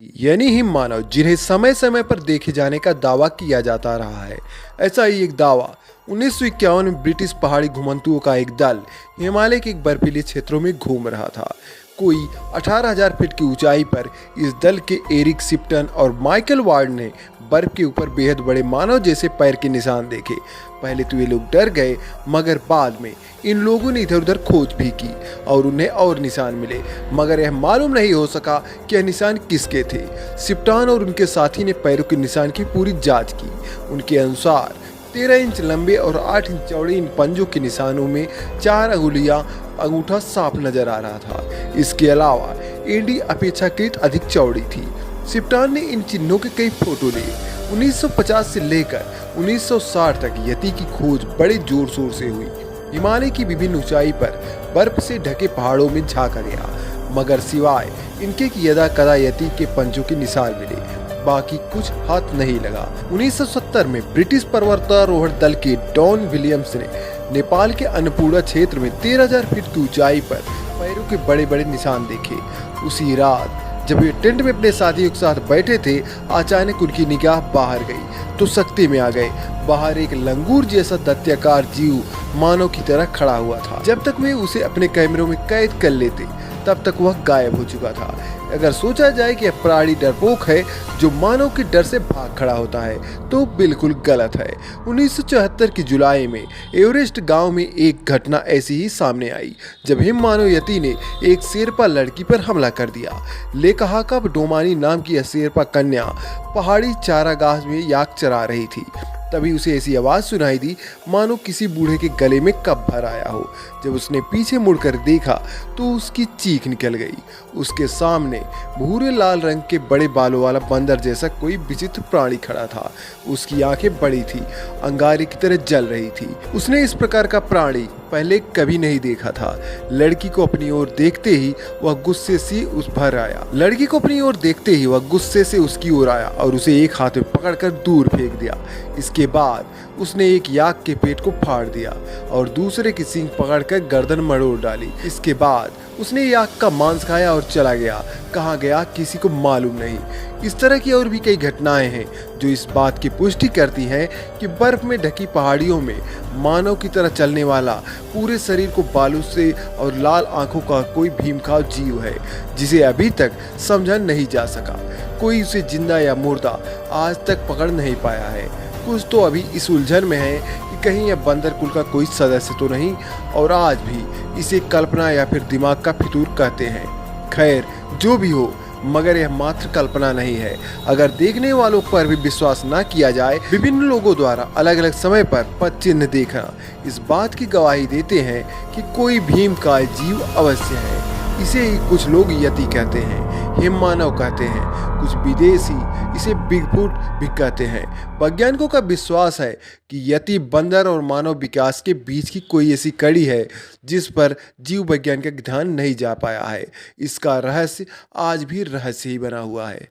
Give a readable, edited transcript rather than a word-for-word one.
यानी हिम मानव जिन्हें समय समय पर देखे जाने का दावा किया जाता रहा है। ऐसा ही एक दावा 1951 में ब्रिटिश पहाड़ी घुमंतुओं का एक दल हिमालय के एक बर्फीले क्षेत्रों में घूम रहा था। कोई 18,000 फीट की ऊंचाई पर इस दल के एरिक शिप्टन और माइकल वार्ड ने बर्फ के ऊपर बेहद बड़े मानव जैसे पैर के निशान देखे। पहले तो ये लोग डर गए, मगर बाद में इन लोगों ने इधर उधर खोज भी की और उन्हें और निशान मिले, मगर यह मालूम नहीं हो सका कि यह निशान किसके थे। शिप्टान और उनके साथी ने पैरों के निशान की पूरी जांच की। उनके अनुसार 13 इंच लंबे और 8 इंच चौड़े इन पंजों के निशानों में 4 अंगुलियां अंगूठा साफ नजर आ रहा था। इसके अलावा एड़ी अपेक्षाकृत अधिक चौड़ी थी। शिप्टान ने इन चिन्हों के कई फोटो लिए। 1950 से लेकर 1960 तक यति की खोज बड़े जोर शोर से हुई। हिमालय की विभिन्न ऊंचाई पर बर्फ से ढके पहाड़ों में झांका गया, मगर सिवाय इनके की यदा कदा यति के पंजों के निशान मिले, बाकी कुछ हाथ नहीं लगा। 1970 में ब्रिटिश पर्वतारोहण दल के डॉन विलियम्स ने नेपाल के अन्नपूर्णा क्षेत्र में 13,000 फीट की ऊंचाई पर पैरों के बड़े बड़े निशान देखे। उसी रात जब वे टेंट में अपने साथियों के साथ बैठे थे, अचानक उनकी निगाह बाहर गई तो सकते में आ गए। बाहर एक लंगूर जैसा दैत्याकार जीव मानव की तरह खड़ा हुआ था। जब तक वे उसे अपने कैमरों में कैद कर लेते, तब तक वह गायब हो चुका था। अगर सोचा जाए कि यह प्राणी डरपोक है जो मानव के डर से भाग खड़ा होता है, तो बिल्कुल गलत है। 1974 की जुलाई में एवरेस्ट गांव में एक घटना ऐसी ही सामने आई, जब हिम मानव यति ने एक शेरपा लड़की पर हमला कर दिया। लेकाहाका डोमानी नाम की यह शेरपा कन्या पहाड़ी चारागाह में याक चरा रही थी। तभी उसे ऐसी आवाज सुनाई दी मानो किसी बूढ़े के गले में कप भर आया हो। जब उसने पीछे मुड़कर देखा तो उसकी चीख निकल गई। उसके सामने भूरे लाल रंग के बड़े बालों वाला बंदर जैसा कोई विचित्र प्राणी खड़ा था। उसकी आंखें बड़ी थी, अंगारे की तरह जल रही थी। उसने इस प्रकार का प्राणी पहले कभी नहीं देखा था। लड़की को अपनी ओर देखते ही वह गुस्से से उसकी ओर आया और उसे एक हाथ में पकड़कर दूर फेंक दिया। इसके बाद उसने एक याक के पेट को फाड़ दिया और दूसरे की सींग पकड़कर गर्दन मरोड़ डाली। इसके बाद उसने याक का मांस खाया और चला गया। कहाँ गया किसी को मालूम नहीं। इस तरह की और भी कई घटनाएं हैं जो इस बात की पुष्टि करती हैं कि बर्फ में ढकी पहाड़ियों में मानव की तरह चलने वाला, पूरे शरीर को बालू से और लाल आंखों का कोई भीमकाव जीव है, जिसे अभी तक समझा नहीं जा सका। कोई उसे जिंदा या मुर्दा आज तक पकड़ नहीं पाया है। कुछ तो अभी इस उलझन में है कि कहीं यह बंदर कुल का कोई सदस्य तो नहीं, और आज भी इसे कल्पना या फिर दिमाग का फितूर कहते हैं। खैर जो भी हो, मगर यह मात्र कल्पना नहीं है। अगर देखने वालों पर भी विश्वास न किया जाए, विभिन्न लोगों द्वारा अलग अलग समय पर पद चिन्ह देखना इस बात की गवाही देते हैं कि कोई भीमकाय जीव अवश्य है। इसे ही कुछ लोग यति कहते हैं, हिम मानव कहते हैं, कुछ विदेशी इसे बिगफुट भी कहते हैं। वैज्ञानिकों का विश्वास है कि यति बंदर और मानव विकास के बीच की कोई ऐसी कड़ी है जिस पर जीव विज्ञान का ध्यान नहीं जा पाया है। इसका रहस्य आज भी रहस्य ही बना हुआ है।